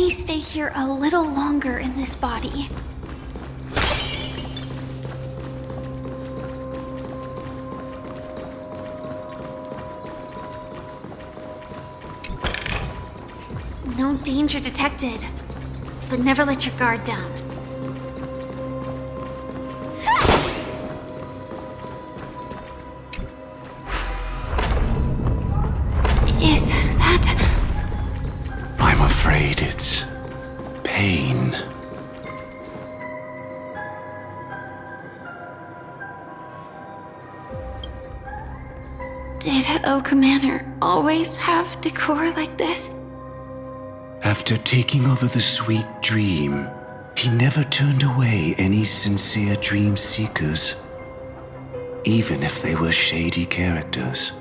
me stay here a little longer in this body. No danger detected, but never let your guard down. Is that... I'm afraid it's pain. Did Oak Manor always have decor like this? After taking over the sweet dream, he never turned away any sincere dream seekers, even if they were shady characters.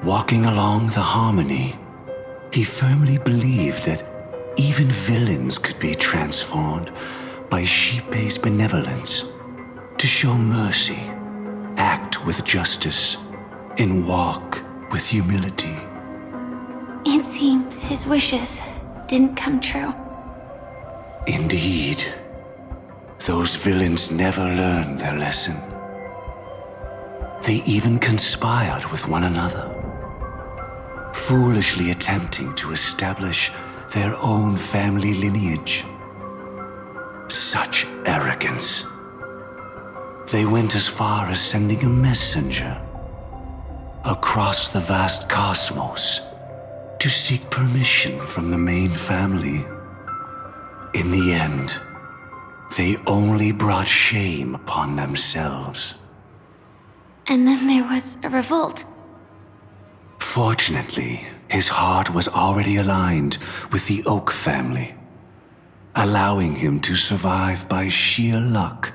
Walking along the harmony, he firmly believed that even villains could be transformed by Shippei's benevolence to show mercy, act with justice, and walk with humility. It seems his wishes didn't come true. Indeed, those villains never learned their lesson. They even conspired with one another, foolishly attempting to establish their own family lineage. Such arrogance. They went as far as sending a messenger across the vast cosmos to seek permission from the main family. In the end, they only brought shame upon themselves. And then there was a revolt. Fortunately, his heart was already aligned with the Oak family, allowing him to survive by sheer luck.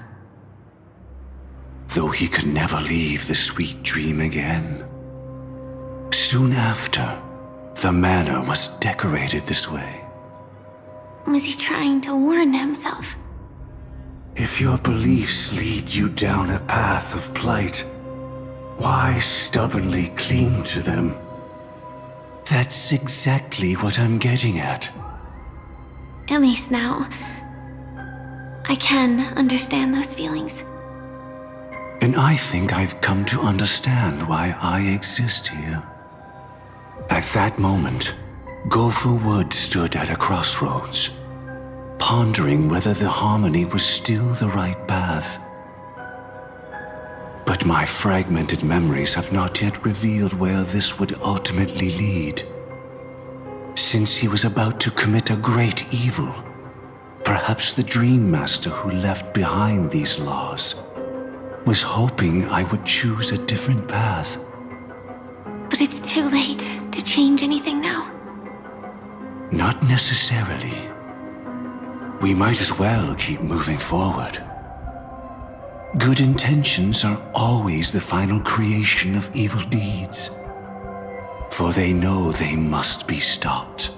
Though he could never leave the sweet dream again. Soon after, the manor was decorated this way. Was he trying to warn himself? If your beliefs lead you down a path of plight, why stubbornly cling to them? That's exactly what I'm getting at. At least now, I can understand those feelings. And I think I've come to understand why I exist here. At that moment, Gopher Wood stood at a crossroads, pondering whether the harmony was still the right path. But my fragmented memories have not yet revealed where this would ultimately lead. Since he was about to commit a great evil, perhaps the Dream Master who left behind these laws was hoping I would choose a different path. But it's too late to change anything now. Not necessarily. We might as well keep moving forward. Good intentions are always the final creation of evil deeds, for they know they must be stopped.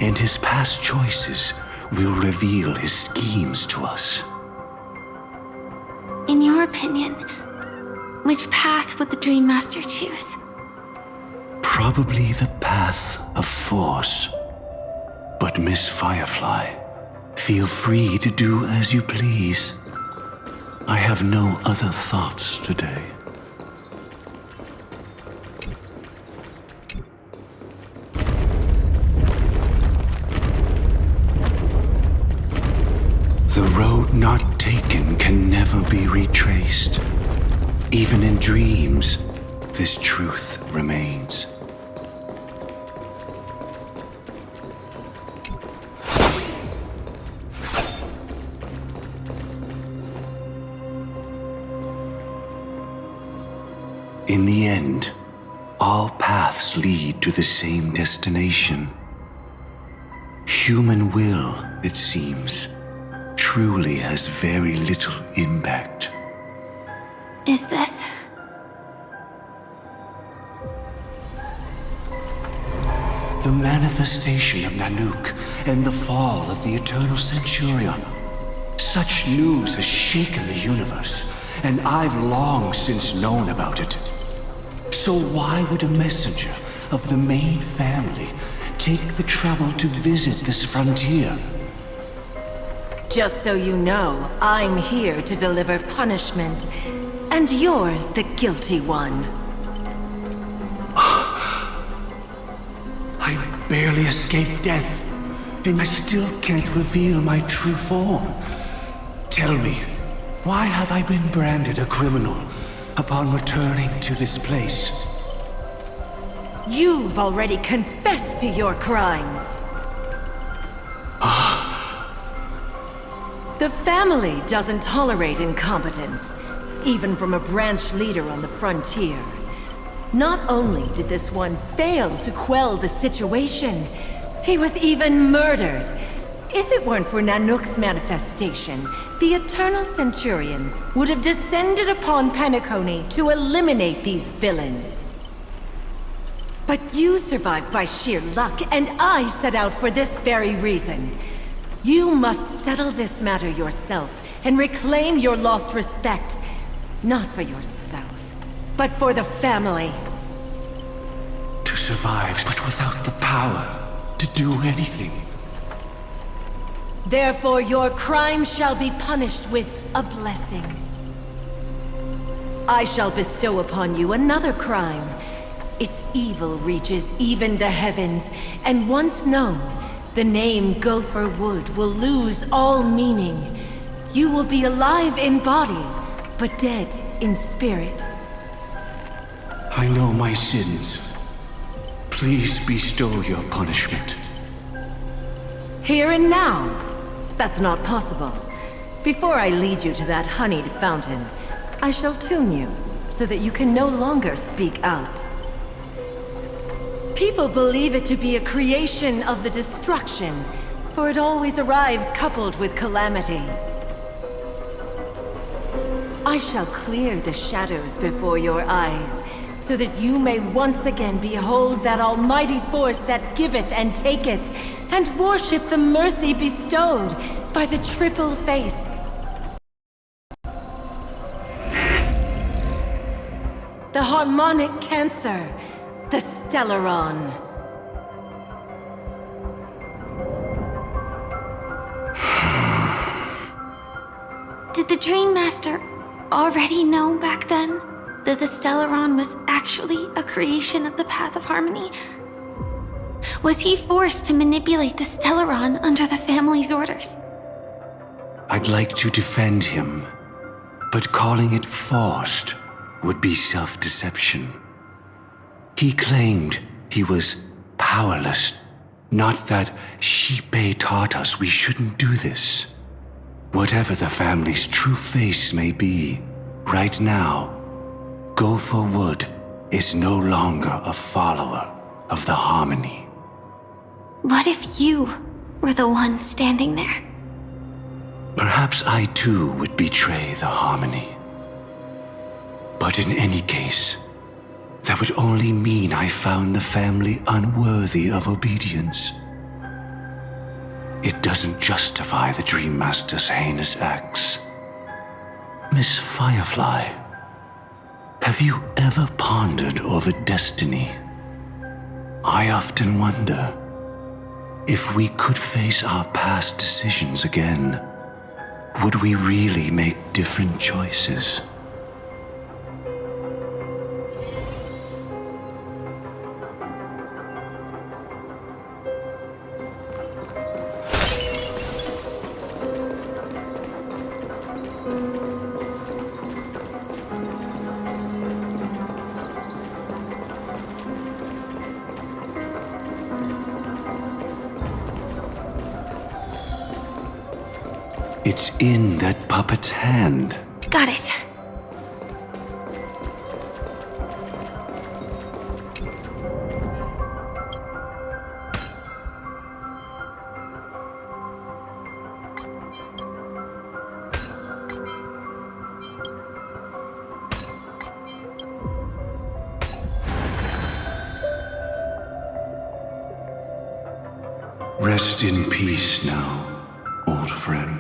And his past choices will reveal his schemes to us. In your opinion, which path would the Dream Master choose? Probably the path of force. But Miss Firefly, feel free to do as you please. I have no other thoughts today. The road not taken can never be retraced. Even in dreams, this truth remains. In the end, all paths lead to the same destination. Human will, it seems, truly has very little impact. Is this... The manifestation of Nanook and the fall of the Eternal Centurion. Such news has shaken the universe, and I've long since known about it. So why would a messenger of the main family take the trouble to visit this frontier? Just so you know, I'm here to deliver punishment, and you're the guilty one. I barely escaped death, and I still can't reveal my true form. Tell me, why have I been branded a criminal upon returning to this place? You've already confessed to your crimes. The family doesn't tolerate incompetence, even from a branch leader on the frontier. Not only did this one fail to quell the situation, he was even murdered. If it weren't for Nanook's manifestation, the Eternal Centurion would have descended upon Penacony to eliminate these villains. But you survived by sheer luck, and I set out for this very reason. You must settle this matter yourself and reclaim your lost respect. Not for yourself, but for the family. To survive, but without the power to do anything. Therefore, your crime shall be punished with a blessing. I shall bestow upon you another crime. Its evil reaches even the heavens, and once known, the name Gopher Wood will lose all meaning. You will be alive in body, but dead in spirit. I know my sins. Please bestow your punishment. Here and now? That's not possible. Before I lead you to that honeyed fountain, I shall tune you, so that you can no longer speak out. People believe it to be a creation of the destruction, for it always arrives coupled with calamity. I shall clear the shadows before your eyes, so that you may once again behold that almighty force that giveth and taketh, and worship the mercy bestowed by the triple face. The harmonic cancer, the Stellaron. Did the Dream Master already know back then that the Stellaron was actually a creation of the Path of Harmony? Was he forced to manipulate the Stellaron under the family's orders? I'd like to defend him, but calling it forced would be self-deception. He claimed he was powerless, not that Xipe taught us we shouldn't do this. Whatever the family's true face may be, right now, Gopher Wood is no longer a follower of the Harmony. What if you were the one standing there? Perhaps I too would betray the Harmony. But in any case, that would only mean I found the family unworthy of obedience. It doesn't justify the Dream Master's heinous acts. Miss Firefly, have you ever pondered over destiny? I often wonder if we could face our past decisions again, would we really make different choices? It's in that puppet's hand. Got it. Rest in peace now, old friend.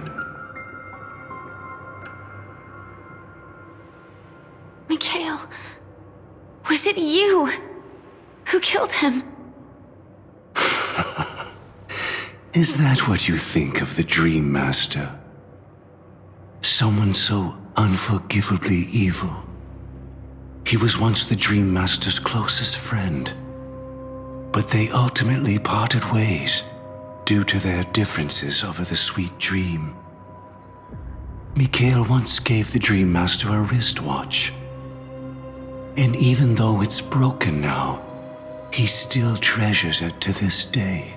Mikhail, was it you who killed him? Is that what you think of the Dream Master? Someone so unforgivably evil. He was once the Dream Master's closest friend, but they ultimately parted ways due to their differences over the sweet dream. Mikhail once gave the Dream Master a wristwatch, and even though it's broken now, he still treasures it to this day.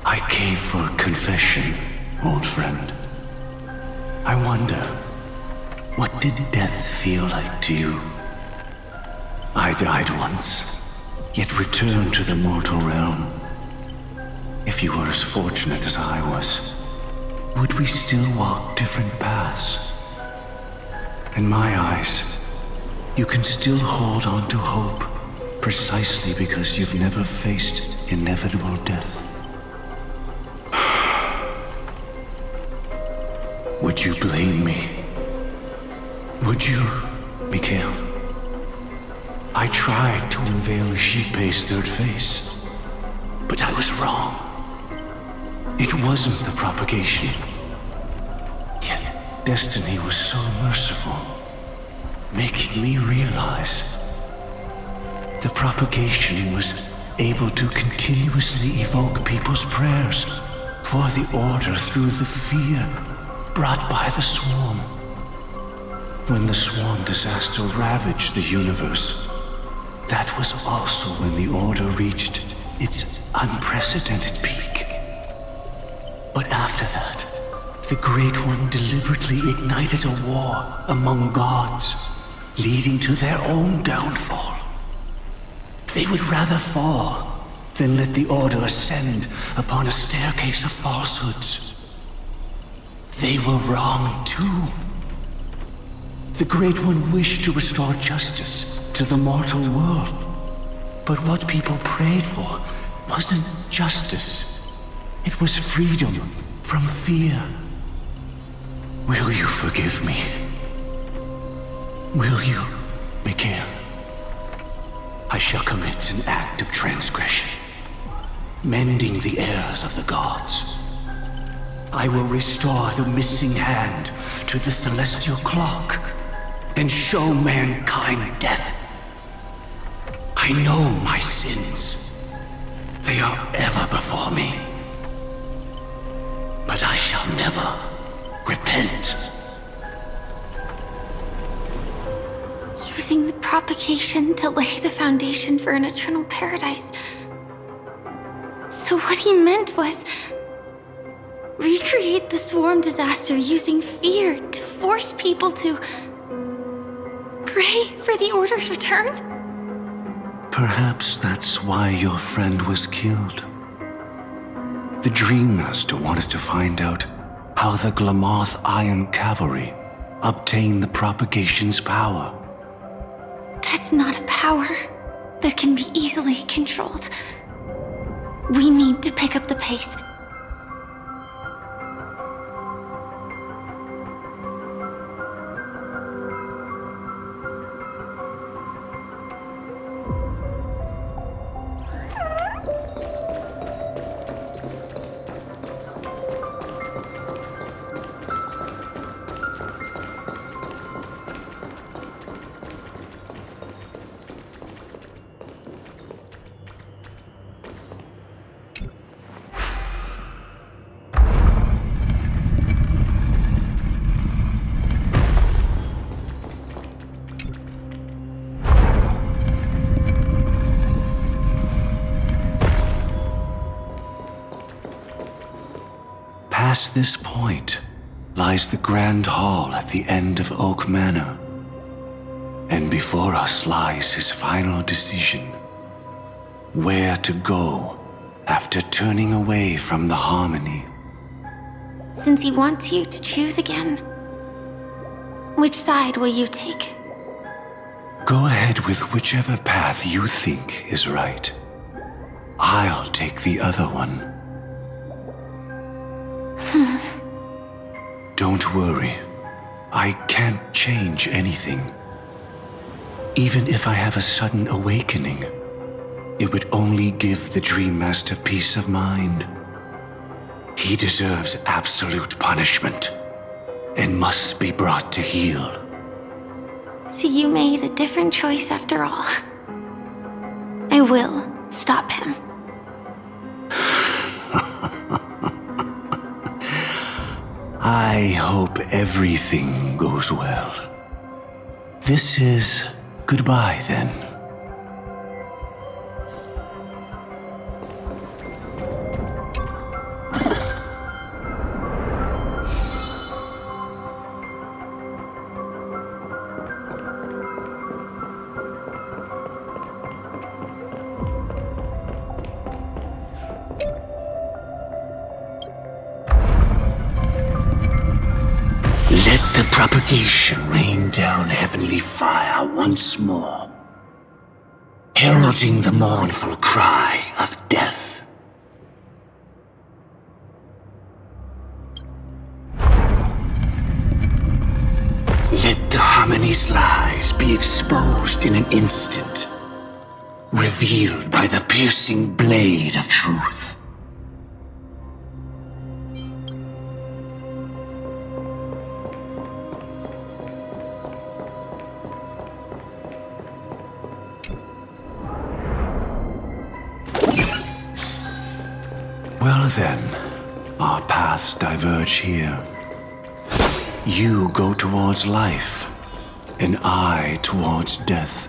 I came for a confession, old friend. I wonder, what did death feel like to you? I died once, yet returned to the mortal realm. If you were as fortunate as I was, would we still walk different paths? In my eyes, you can still hold on to hope precisely because you've never faced inevitable death. Would you blame me? Would you, Mikhail? I tried to unveil Xipe's third face, but I was wrong. It wasn't the propagation. Yet destiny was so merciful, making me realize the propagation was able to continuously evoke people's prayers for the order through the fear brought by the swarm. When the swarm disaster ravaged the universe, that was also when the order reached its unprecedented peak. But after that, the Great One deliberately ignited a war among gods, leading to their own downfall. They would rather fall than let the order ascend upon a staircase of falsehoods. They were wrong too. The Great One wished to restore justice to the mortal world. But what people prayed for wasn't justice. It was freedom from fear. Will you forgive me? Will you, Mikhail? I shall commit an act of transgression, mending the errors of the gods. I will restore the missing hand to the celestial clock and show mankind death. I know my sins. They are ever before me. But I shall never repent. Using the propagation to lay the foundation for an eternal paradise. So what he meant was recreate the swarm disaster using fear to force people to pray for the Order's return? Perhaps that's why your friend was killed. The Dream Master wanted to find out how the Glamoth Iron Cavalry obtained the propagation's power. That's not a power that can be easily controlled. We need to pick up the pace. Past this point lies the Grand Hall at the end of Oak Manor. And before us lies his final decision. Where to go after turning away from the Harmony. Since he wants you to choose again, which side will you take? Go ahead with whichever path you think is right. I'll take the other one. Don't worry. I can't change anything. Even if I have a sudden awakening, It would only give the Dream Master peace of mind. He deserves absolute punishment and must be brought to heel. So you made a different choice after all. I will stop him. I hope everything goes well. This is goodbye, then. Let the propagation rain down heavenly fire once more, heralding the mournful cry of death. Let the harmony's lies be exposed in an instant, revealed by the piercing blade of truth. Well then, our paths diverge here. You go towards life, and I towards death.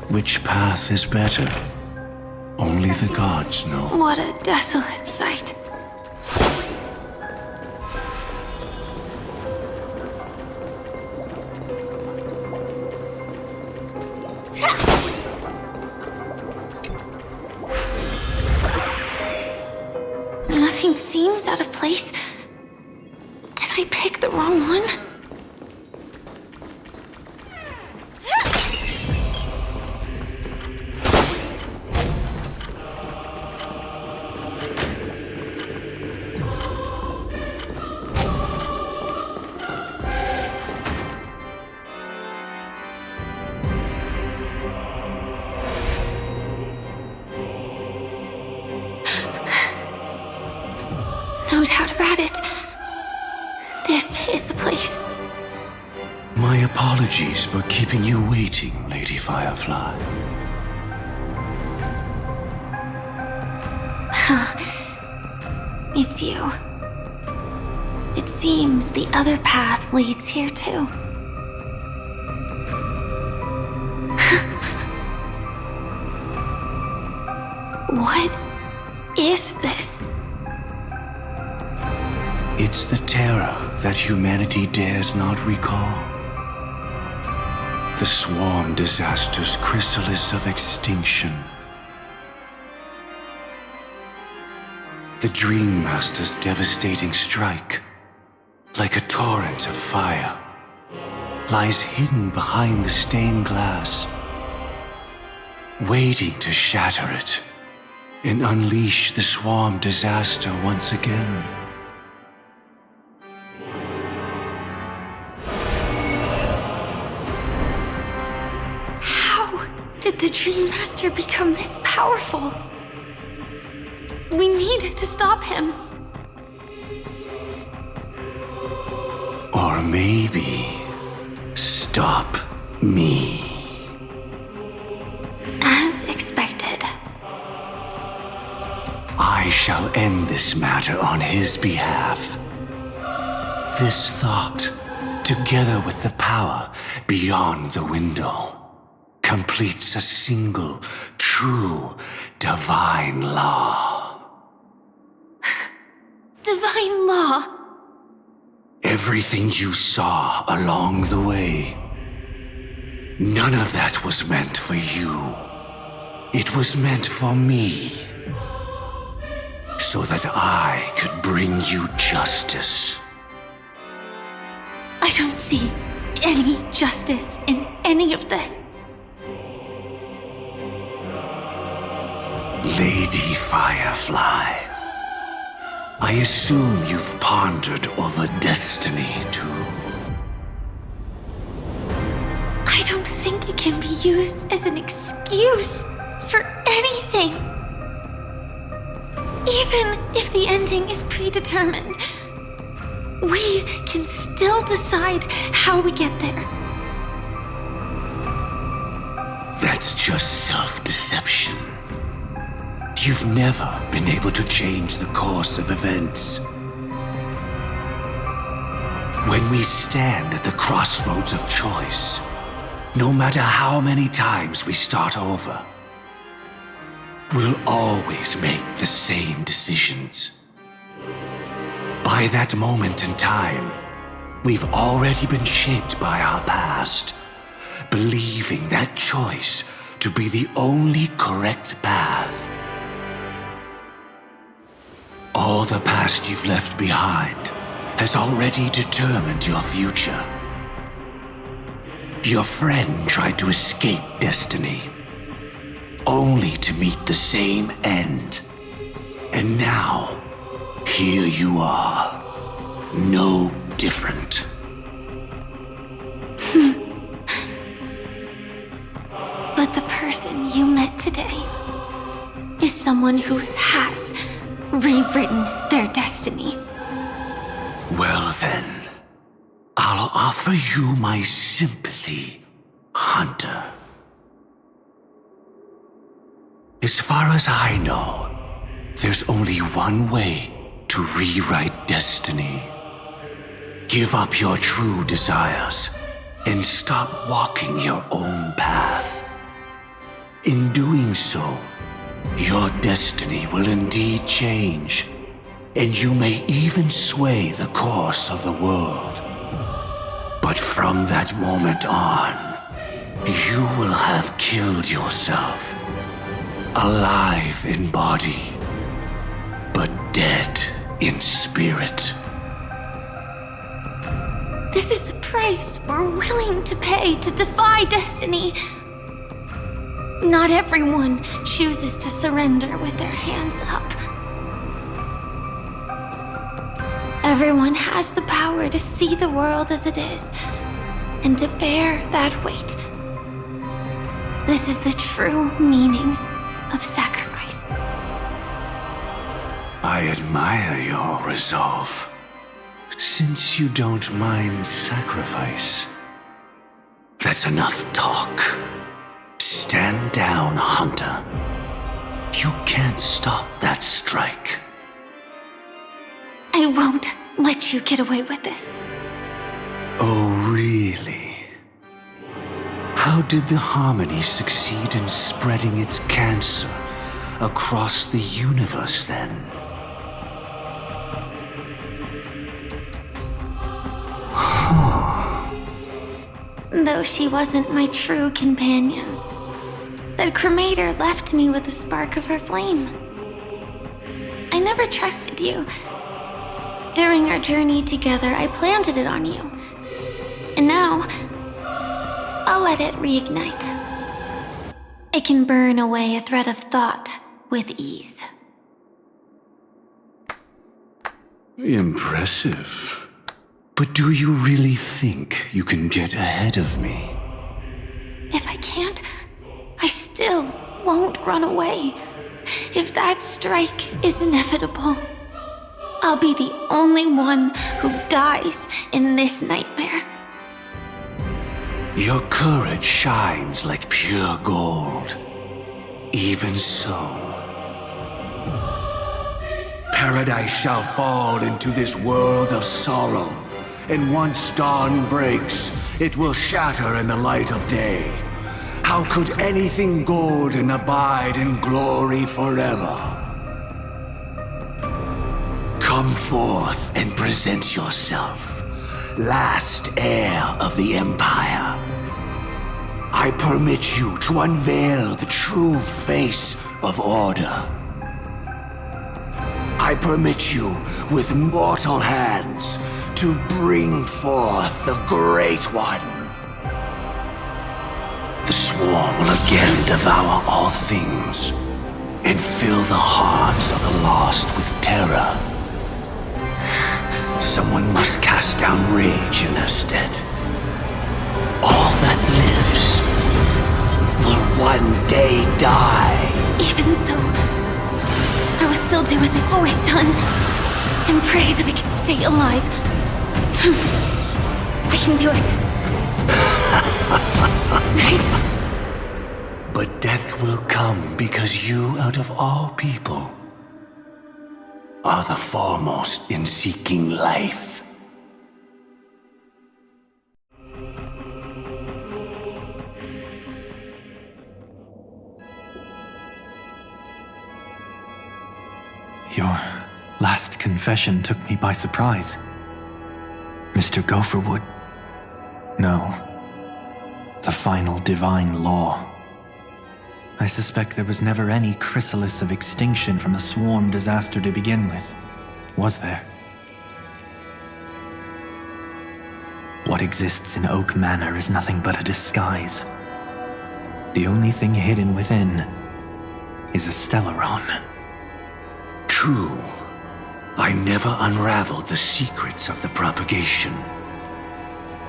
Which path is better? Only the gods know. What a desolate sight. Nothing seems out of place. Did I pick the wrong one? No doubt about it. This is the place. My apologies for keeping you waiting, Lady Firefly. It's you. It seems the other path leads here too. What is this? It's the terror that humanity dares not recall. The swarm disaster's chrysalis of extinction. The Dream Master's devastating strike, like a torrent of fire, lies hidden behind the stained glass, waiting to shatter it and unleash the swarm disaster once again. How did the Dream Master become this powerful? We need to stop him. Or maybe stop me. As expected. I shall end this matter on his behalf. This thought, together with the power beyond the window, completes a single, true, divine law. Divine law. Everything you saw along the way, none of that was meant for you. It was meant for me, so that I could bring you justice. I don't see any justice in any of this. Lady Firefly, I assume you've pondered over destiny, too. I don't think it can be used as an excuse for anything. Even if the ending is predetermined, we can still decide how we get there. That's just self-deception. You've never been able to change the course of events. When we stand at the crossroads of choice, no matter how many times we start over, we'll always make the same decisions. By that moment in time, we've already been shaped by our past, believing that choice to be the only correct path. All the past you've left behind has already determined your future. Your friend tried to escape destiny, only to meet the same end. And now, here you are, no different. But the person you met today is someone who has rewritten their destiny. Well then, I'll offer you my sympathy, Hunter. As far as I know, there's only one way to rewrite destiny. Give up your true desires and stop walking your own path. In doing so, your destiny will indeed change, and you may even sway the course of the world. But from that moment on, you will have killed yourself, alive in body, but dead in spirit. This is the price we're willing to pay to defy destiny. Not everyone chooses to surrender with their hands up. Everyone has the power to see the world as it is, and to bear that weight. This is the true meaning of sacrifice. I admire your resolve. Since you don't mind sacrifice, that's enough talk. Stand down, Hunter. You can't stop that strike. I won't let you get away with this. Oh, really? How did the Harmony succeed in spreading its cancer across the universe, then? Though she wasn't my true companion, the cremator left me with a spark of her flame. I never trusted you. During our journey together, I planted it on you. And now, I'll let it reignite. It can burn away a thread of thought with ease. Impressive. But do you really think you can get ahead of me? If I can't, I still won't run away. If that strike is inevitable, I'll be the only one who dies in this nightmare. Your courage shines like pure gold. Even so, paradise shall fall into this world of sorrow, and once dawn breaks, it will shatter in the light of day. How could anything golden abide in glory forever? Come forth and present yourself, last heir of the Empire. I permit you to unveil the true face of order. I permit you, with mortal hands, to bring forth the Great One. The swarm will again devour all things, and fill the hearts of the lost with terror. Someone must cast down rage in their stead. All that lives will one day die. Even so, I will still do as I've always done, and pray that I can stay alive. I can do it. Right? But death will come because you, out of all people, are the foremost in seeking life. Your last confession took me by surprise. Mr. Gopherwood. No. The final divine law. I suspect there was never any chrysalis of extinction from the swarm disaster to begin with, was there? What exists in Oak Manor is nothing but a disguise. The only thing hidden within is a Stellaron. True. I never unraveled the secrets of the propagation.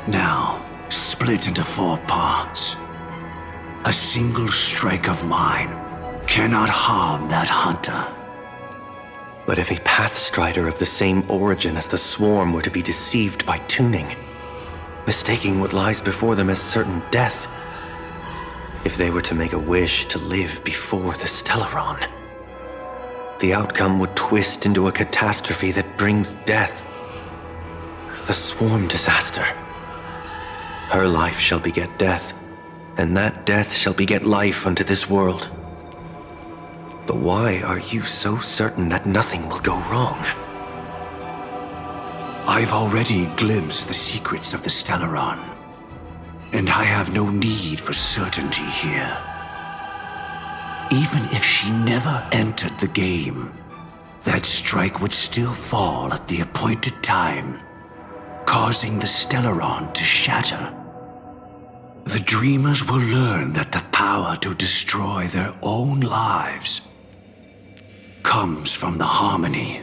Now, split into 4 parts. A single strike of mine cannot harm that hunter. But if a Pathstrider of the same origin as the Swarm were to be deceived by tuning, mistaking what lies before them as certain death, if they were to make a wish to live before the Stellaron, the outcome would twist into a catastrophe that brings death. The Swarm disaster. Her life shall beget death, and that death shall beget life unto this world. But why are you so certain that nothing will go wrong? I've already glimpsed the secrets of the Stellaron, and I have no need for certainty here. Even if she never entered the game, that strike would still fall at the appointed time, causing the Stellaron to shatter. The Dreamers will learn that the power to destroy their own lives comes from the harmony,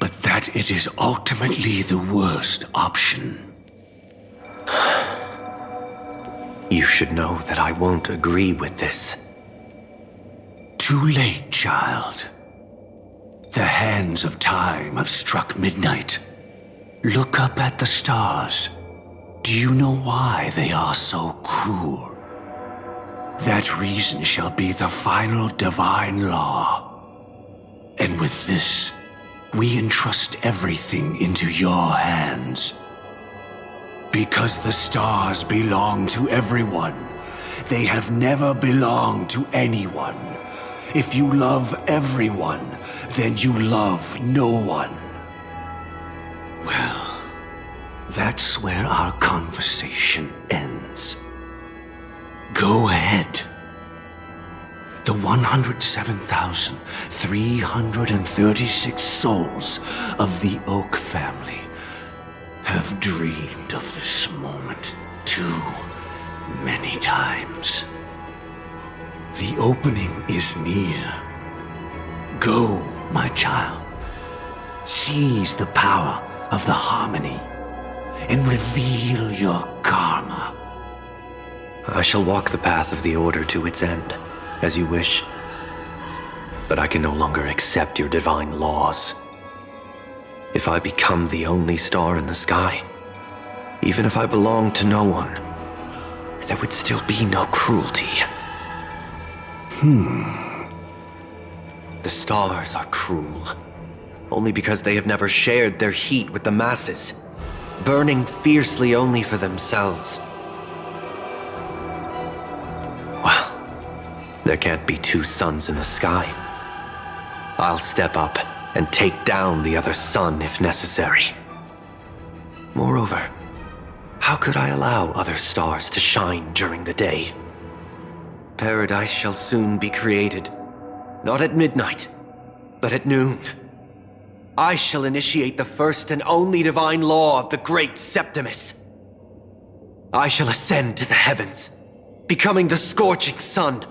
but that it is ultimately the worst option. You should know that I won't agree with this. Too late, child. The hands of time have struck midnight. Look up at the stars. Do you know why they are so cruel? That reason shall be the final divine law. And with this, we entrust everything into your hands. Because the stars belong to everyone, they have never belonged to anyone. If you love everyone, then you love no one. Well, that's where our conversation ends. Go ahead. The 107,336 souls of the Oak family have dreamed of this moment too many times. The opening is near. Go, my child. Seize the power of the harmony and reveal your karma. I shall walk the path of the Order to its end, as you wish. But I can no longer accept your divine laws. If I become the only star in the sky, even if I belong to no one, there would still be no cruelty. The stars are cruel, only because they have never shared their heat with the masses, burning fiercely only for themselves. Well, there can't be 2 suns in the sky. I'll step up and take down the other sun if necessary. Moreover, how could I allow other stars to shine during the day? Paradise shall soon be created, not at midnight, but at noon. I shall initiate the first and only divine law of the great Septimus. I shall ascend to the heavens, becoming the scorching sun.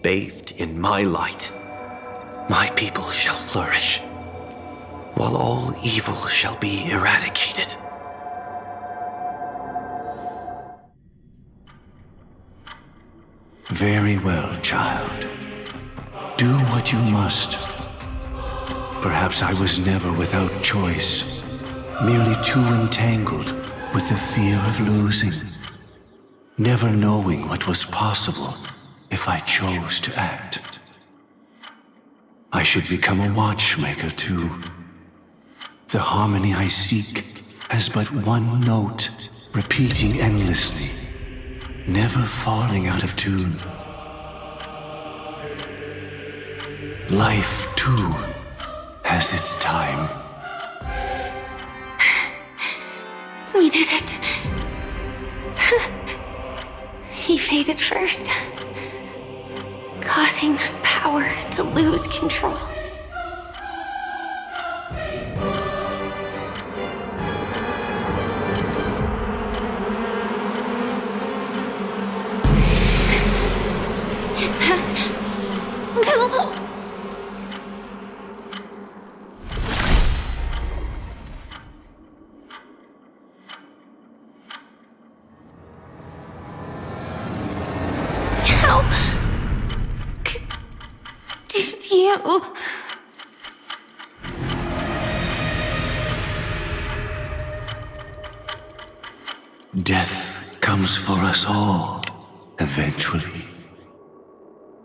Bathed in my light, my people shall flourish, while all evil shall be eradicated. Very well, child. Do what you must. Perhaps I was never without choice, merely too entangled with the fear of losing, never knowing what was possible if I chose to act. I should become a watchmaker too. The harmony I seek has but one note, repeating endlessly, never falling out of tune. Life, too, has its time. We did it. He faded first, causing their power to lose control. Is that... How... did you... Death comes for us all, eventually.